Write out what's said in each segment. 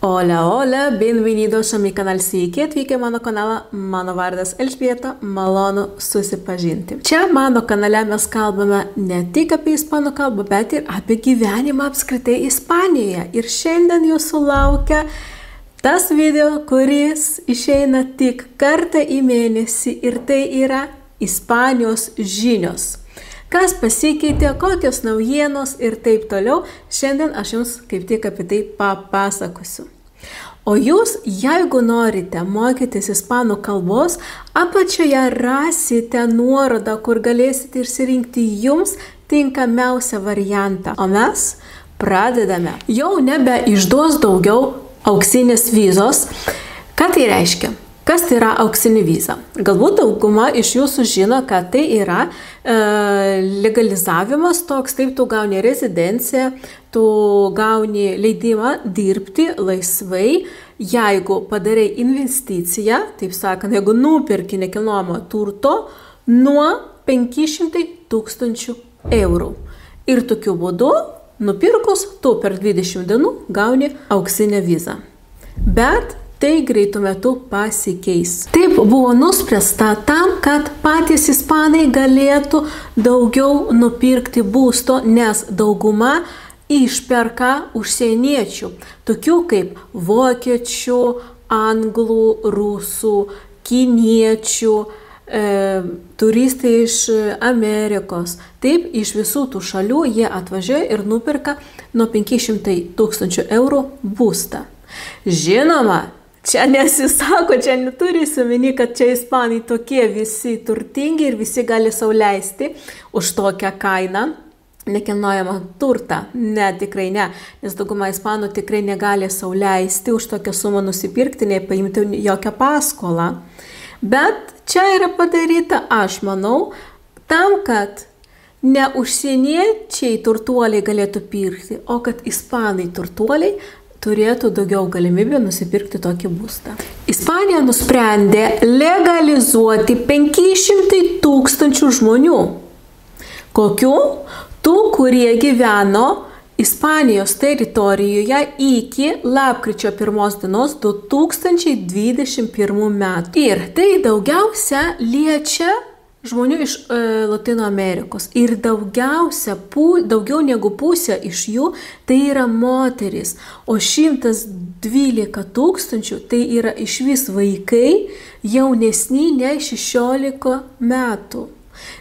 Hola, hola, bienvenidos a mi canal, sveiki atvykę mano kanalą, mano vardas Elžbieta, malonu susipažinti. Čia mano kanale mes kalbame ne tik apie ispanų kalbą, bet ir apie gyvenimą apskritai Ispanijoje. Ir šiandien jūsų laukia tas video, kuris išeina tik kartą į mėnesį ir tai yra Ispanijos žinios. Kas pasikeitė, kokios naujienos ir taip toliau, šiandien aš jums kaip tik apie tai papasakosiu. O jūs, jeigu norite mokytis ispanų kalbos, apačioje rasite nuorodą, kur galėsite išsirinkti jums tinkamiausią variantą. O mes pradedame. Jau nebeišduos daugiau auksinės vizos. Ką tai reiškia? Kas tai yra auksinė viza? Galbūt dauguma iš jūsų žino, kad tai yra legalizavimas toks, taip tu gauni rezidenciją, tu gauni leidimą dirbti laisvai, jeigu padarai investiciją, taip sakant, jeigu nupirki nekilnojamo turto nuo 500 000 eurų. Ir tokiu būdu, nupirkus, tu per 20 dienų gauni auksinę vizą. Bet tai greitų metu pasikeis. Taip buvo nuspręsta tam, kad patys ispanai galėtų daugiau nupirkti būsto, nes dauguma išperka užsieniečių, tokių kaip vokiečių, anglų, rusų, kiniečių, turistai iš Amerikos. Taip, iš visų tų šalių jie atvažiuoja ir nupirka nuo 500 000 eurų būstą. Žinoma, čia nesisako, čia neturi įsimeni, kad čia ispanai tokie visi turtingi ir visi gali sau leisti už tokią kainą nekilnojamą turtą. Ne, tikrai ne, nes dauguma ispanų tikrai negali sau leisti už tokią sumą nusipirkti, nei paimti jokią paskolą. Bet čia yra padaryta, aš manau, tam, kad ne užsieniečiai turtuoliai galėtų pirkti, o kad ispanai turtuoliai turėtų daugiau galimybių nusipirkti tokį būstą. Ispanija nusprendė legalizuoti 500 000 žmonių. Kokių? Tų, kurie gyveno Ispanijos teritorijoje iki lapkričio 1 dienos 2021 metų. Ir tai daugiausia liečia žmonių iš Latino Amerikos. Ir daugiau negu pusė iš jų tai yra moterys. O 112 000 tai yra iš vis vaikai jaunesni nei 16 metų.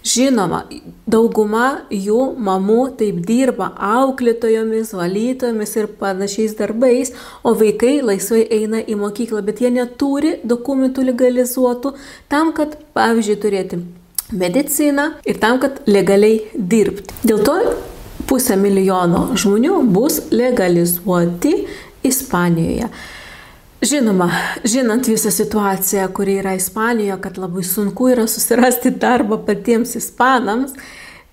Žinoma, dauguma jų mamų taip dirba auklėtojomis, valytojomis ir panašiais darbais, o vaikai laisvai eina į mokyklą, bet jie neturi dokumentų legalizuotų tam, kad, pavyzdžiui, turėti mediciną ir tam, kad legaliai dirbti. Dėl to 500 000 žmonių bus legalizuoti Ispanijoje. Žinoma, žinant visą situaciją, kuri yra Ispanijoje, kad labai sunku yra susirasti darbą patiems ispanams,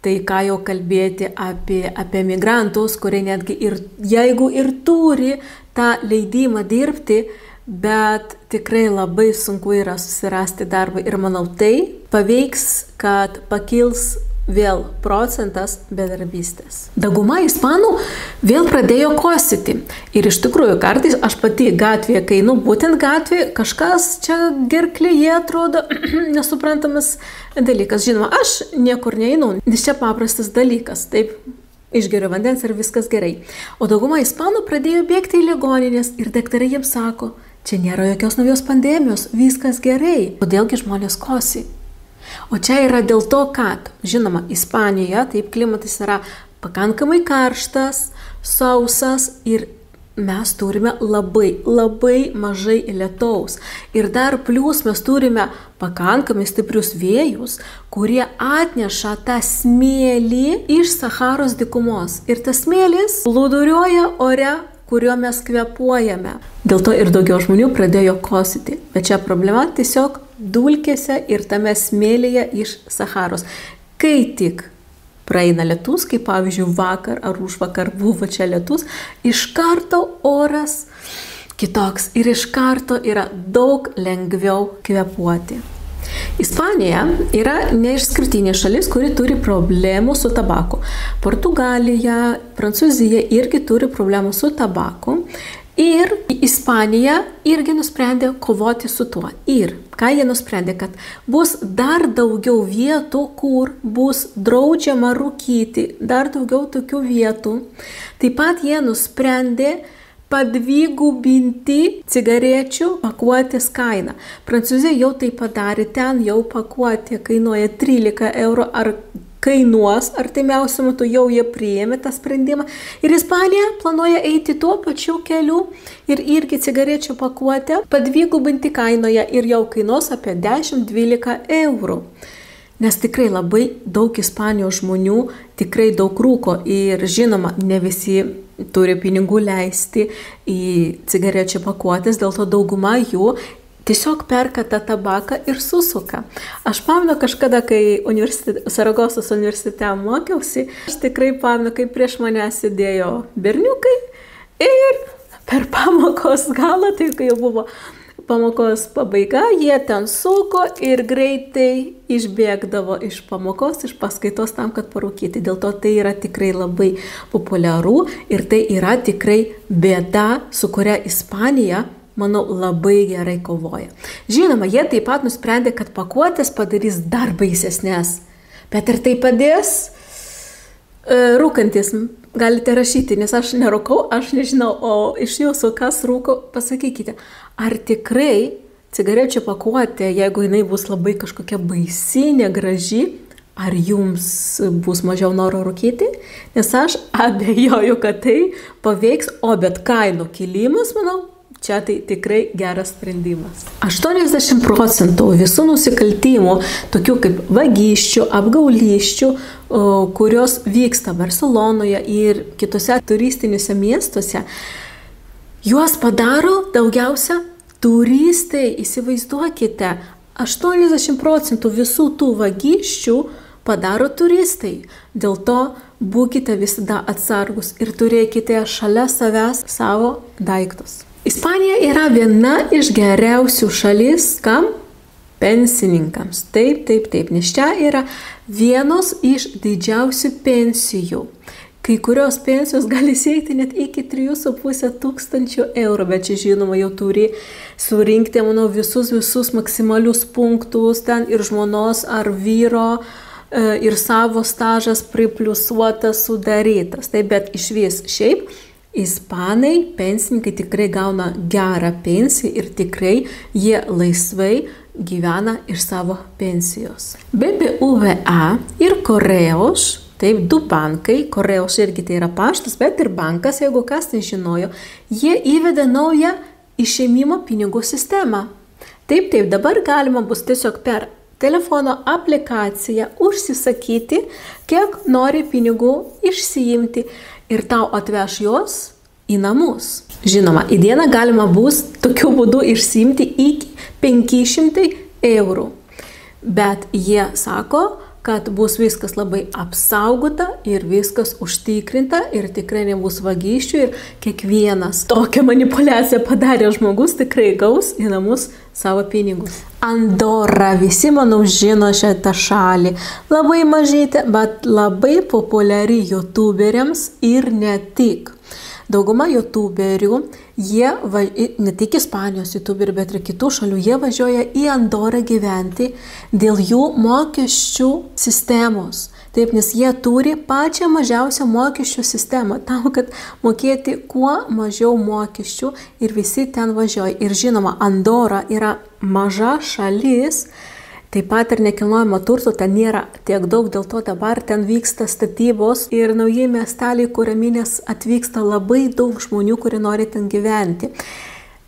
tai ką jau kalbėti apie migrantus, kurie netgi jeigu ir turi tą leidimą dirbti, bet tikrai labai sunku yra susirasti darbą ir manau tai paveiks, kad pakils vėl procentas bedarbystės. Dauguma ispanų vėl pradėjo kosėti. Ir iš tikrųjų kartais aš pati gatvėje, kai būtent gatvėje, kažkas čia gerklėje atrodo nesuprantamas dalykas. Žinoma, aš niekur neinu, nes čia paprastas dalykas. Taip, išgeriu vandens ir viskas gerai. O dauguma ispanų pradėjo bėgti į ligoninės ir daktarai jiems sako, čia nėra jokios naujos pandemijos, viskas gerai. Kodėlgi žmonės kosi? O čia yra dėl to, kad, žinoma, Ispanijoje taip klimatas yra pakankamai karštas, sausas ir mes turime labai mažai lietaus. Ir dar plius mes turime pakankamai stiprius vėjus, kurie atneša tą smėlį iš Saharos dykumos. Ir tas smėlis plūduriuoja ore, kuriuo mes kvepuojame. Dėl to ir daugiau žmonių pradėjo kosėti. Bet čia problema tiesiog dulkėse ir tame smėlyje iš Saharos. Kai tik praeina lietus, kaip pavyzdžiui vakar ar užvakar buvo čia lietus, iš karto oras kitoks ir iš karto yra daug lengviau kvepuoti. Ispanija yra neišskirtinė šalis, kuri turi problemų su tabaku. Portugalija, Prancūzija irgi turi problemų su tabaku. Ir Ispanija irgi nusprendė kovoti su tuo. Ir ką jie nusprendė, kad bus dar daugiau vietų, kur bus draudžiama rūkyti, dar daugiau tokių vietų. Taip pat jie nusprendė padvigubinti cigarečių pakuotės kainą. Prancūzija jau tai padarė, ten jau pakuotė kainuoja 13 eurų ar kainuos artimiausiu metu, jau jie priėmė tą sprendimą. Ir Ispanija planuoja eiti tuo pačiu keliu ir irgi cigarečių pakuotę padvigubinti kainoje ir jau kainuos apie 10-12 eurų. Nes tikrai labai daug Ispanijos žmonių tikrai daug rūko ir žinoma, ne visi turi pinigų leisti į cigarečių pakuotės, dėl to dauguma jų tiesiog perka tą tabaką ir susuka. Aš pamenu kažkada, kai Saragosos universitete mokiausi, aš tikrai pamenu, kai prieš mane sėdėjo berniukai ir per pamokos galą, tai kai jau buvo pamokos pabaiga, jie ten suko ir greitai išbėgdavo iš pamokos, iš paskaitos tam, kad parūkyti. Dėl to tai yra tikrai labai populiaru ir tai yra tikrai bėda, su kuria Ispanija, manau, labai gerai kovoja. Žinoma, jie taip pat nusprendė, kad pakuotės padarys dar baisesnės. Bet ir tai padės rūkantis. Galite rašyti, nes aš nerūkau, aš nežinau, o iš jūsų kas rūko, pasakykite, ar tikrai cigarečių pakuotė, jeigu jinai bus labai kažkokia baisi, negraži, ar jums bus mažiau noro rūkyti? Nes aš abejoju, kad tai paveiks, o bet kainų kilimas, manau, čia tai tikrai geras sprendimas. 80% visų nusikaltimų, tokių kaip vagysčių, apgaulyščių, kurios vyksta Barcelonoje ir kitose turistiniuose miestuose, juos padaro daugiausia turistai. Įsivaizduokite, 80% visų tų vagysčių padaro turistai. Dėl to būkite visada atsargus ir turėkite šalia savęs savo daiktus. Ispanija yra viena iš geriausių šalis, kam? Pensininkams. Taip, nes čia yra vienos iš didžiausių pensijų. Kai kurios pensijos gali siekti net iki 3,5 tūkstančių eurų, bet čia žinoma jau turi surinkti, manau, visus maksimalius punktus, ten ir žmonos ar vyro, ir savo stažas pripliusuotas, sudarytas. Taip, bet iš vis šiaip, Ispanai, pensininkai tikrai gauna gerą pensiją ir tikrai jie laisvai gyvena iš savo pensijos. BBVA ir Correos, taip, du bankai, Correos irgi tai yra paštas, bet ir bankas, jeigu kas nežinojo, jie įvedė naują išėmimo pinigų sistemą. Taip, dabar galima bus tiesiog per telefono aplikaciją užsisakyti, kiek nori pinigų išsiimti. Ir tau atveš juos į namus. Žinoma, į dieną galima bus tokiu būdu išsiimti iki 500 eurų. Bet jie sako, kad bus viskas labai apsaugota ir viskas užtikrinta ir tikrai nebus vagysčių ir kiekvienas tokią manipulaciją padarė žmogus tikrai gaus į namus savo pinigus. Andora, visi, manau, žino šitą šalį. Labai mažytė, bet labai populiari youtuberiams ir ne tik. Dauguma youtuberių, jie, ne tik Ispanijos youtuberių, bet ir kitų šalių, jie važiuoja į Andorą gyventi dėl jų mokesčių sistemos. Taip, nes jie turi pačią mažiausią mokesčių sistemą, tam, kad mokėti kuo mažiau mokesčių ir visi ten važiuoja. Ir žinoma, Andora yra maža šalis, taip pat ir nekilnojamo turto ten nėra tiek daug, dėl to dabar ten vyksta statybos ir nauji miesteliai kuriami, nes atvyksta labai daug žmonių, kurie nori ten gyventi.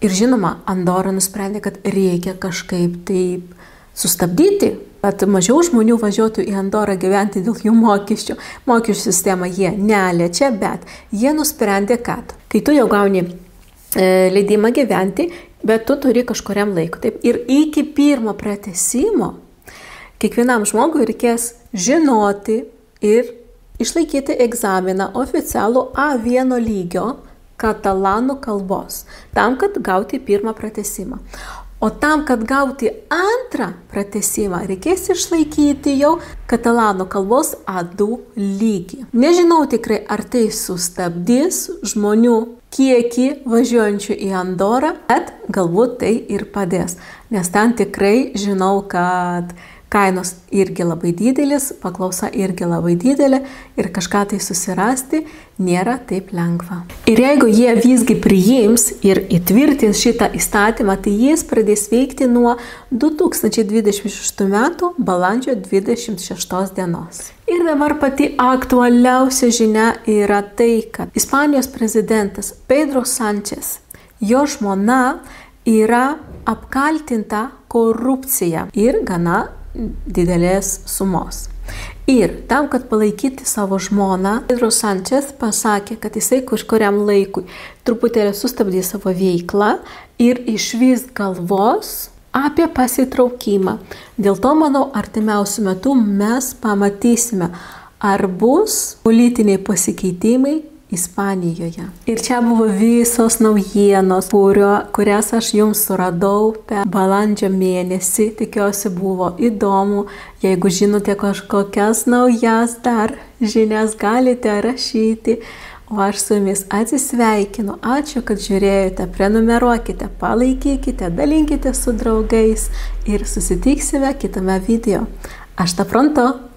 Ir žinoma, Andora nusprendė, kad reikia kažkaip taip sustabdyti, kad mažiau žmonių važiuotų į Andorą gyventi dėl jų mokesčių. Mokesčių sistemą jie neliečia, bet jie nusprendė, kad kai tu jau gauni leidimą gyventi, bet tu turi kažkuriam laiku. Taip, ir iki pirmo pratęsimo kiekvienam žmogui reikės žinoti ir išlaikyti egzaminą oficialų A1 lygio katalanų kalbos, tam, kad gauti pirmą pratęsimą. O tam, kad gauti antrą pratęsimą, reikės išlaikyti jau katalanų kalbos A2 lygį. Nežinau tikrai, ar tai sustabdys žmonių kiekį važiuojančių į Andorą, bet galbūt tai ir padės. Nes ten tikrai žinau, kad kainos irgi labai didelis, paklausa irgi labai didelė ir kažką tai susirasti nėra taip lengva. Ir jeigu jie visgi priims ir įtvirtins šitą įstatymą, tai jis pradės veikti nuo 2026 metų balandžio 26 dienos. Ir dabar pati aktualiausia žinia yra tai, kad Ispanijos prezidentas Pedro Sánchez, jo žmona yra apkaltinta korupcija ir gana didelės sumos. Ir tam, kad palaikyti savo žmoną, Pedro Sánchez pasakė, kad jisai kažkuriam laikui truputėlį sustabdė savo veiklą ir išvis galvos apie pasitraukimą. Dėl to, manau, artimiausiu metu mes pamatysime, ar bus politiniai pasikeitimai Ispanijoje. Ir čia buvo visos naujienos, kurias aš jums suradau per balandžio mėnesį. Tikiuosi buvo įdomu. Jeigu žinote kažkokias naujas dar žinias, galite rašyti. O aš su jumis atsisveikinu. Ačiū, kad žiūrėjote. Prenumeruokite, palaikykite, dalinkite su draugais ir susitiksime kitame video. Hasta pronto!